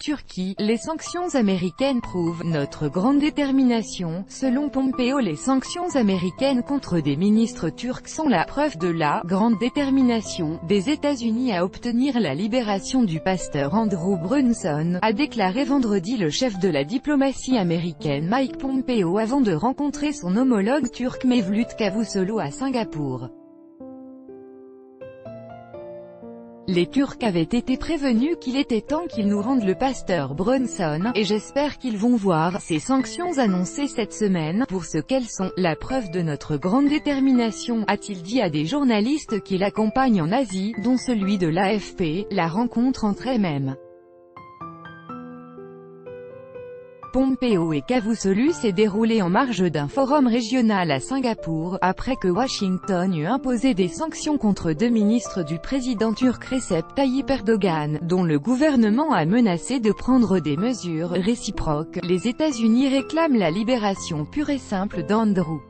Turquie, les sanctions américaines prouvent notre grande détermination. Selon Pompeo, les sanctions américaines contre des ministres turcs sont la preuve de la grande détermination des États-Unis à obtenir la libération du pasteur Andrew Brunson, a déclaré vendredi le chef de la diplomatie américaine Mike Pompeo avant de rencontrer son homologue turc Mevlut Cavusoglu à Singapour. Les Turcs avaient été prévenus qu'il était temps qu'ils nous rendent le pasteur Brunson, et j'espère qu'ils vont voir ces sanctions annoncées cette semaine pour ce qu'elles sont, la preuve de notre grande détermination, a-t-il dit à des journalistes qui l'accompagnent en Asie, dont celui de l'AFP. La rencontre entre eux-mêmes Pompeo et Cavusoglu s'est déroulée en marge d'un forum régional à Singapour, après que Washington eut imposé des sanctions contre deux ministres du président turc Recep Tayyip Erdogan, dont le gouvernement a menacé de prendre des mesures réciproques. Les États-Unis réclament la libération pure et simple d'Andrew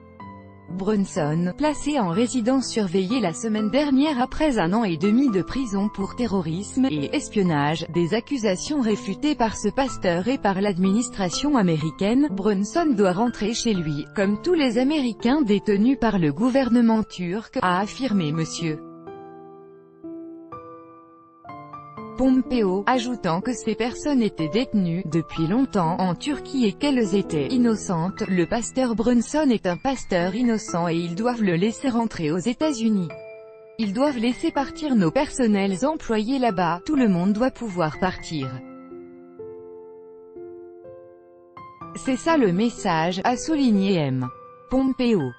Brunson, placé en résidence surveillée la semaine dernière après 1 an et demi de prison pour terrorisme et espionnage, des accusations réfutées par ce pasteur et par l'administration américaine. Brunson doit rentrer chez lui, comme tous les Américains détenus par le gouvernement turc, a affirmé M. Pompeo, ajoutant que ces personnes étaient détenues depuis longtemps en Turquie et qu'elles étaient innocentes. Le pasteur Brunson est un pasteur innocent et ils doivent le laisser rentrer aux États-Unis. Ils doivent laisser partir nos personnels employés là-bas. Tout le monde doit pouvoir partir. C'est ça le message, a souligné M. Pompeo.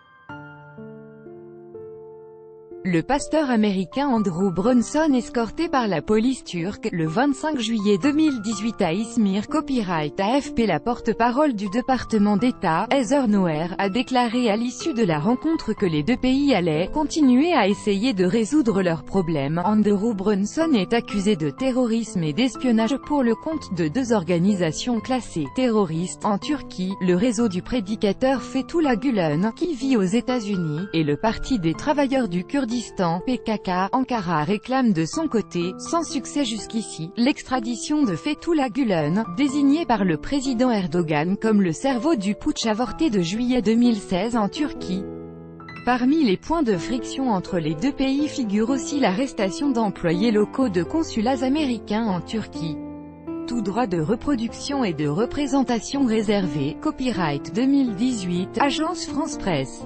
Le pasteur américain Andrew Brunson, escorté par la police turque, le 25 juillet 2018 à Izmir. Copyright AFP. La porte-parole du département d'État, Heather Nauer, a déclaré à l'issue de la rencontre que les deux pays allaient continuer à essayer de résoudre leurs problèmes. Andrew Brunson est accusé de terrorisme et d'espionnage pour le compte de deux organisations classées terroristes en Turquie, le réseau du prédicateur Fethullah Gülen, qui vit aux États-Unis, et le Parti des travailleurs du Kurdistan, PKK. Ankara réclame de son côté, sans succès jusqu'ici, l'extradition de Fethullah Gülen, désigné par le président Erdogan comme le cerveau du putsch avorté de juillet 2016 en Turquie. Parmi les points de friction entre les deux pays figure aussi l'arrestation d'employés locaux de consulats américains en Turquie. Tout droit de reproduction et de représentation réservé. Copyright 2018, Agence France Presse.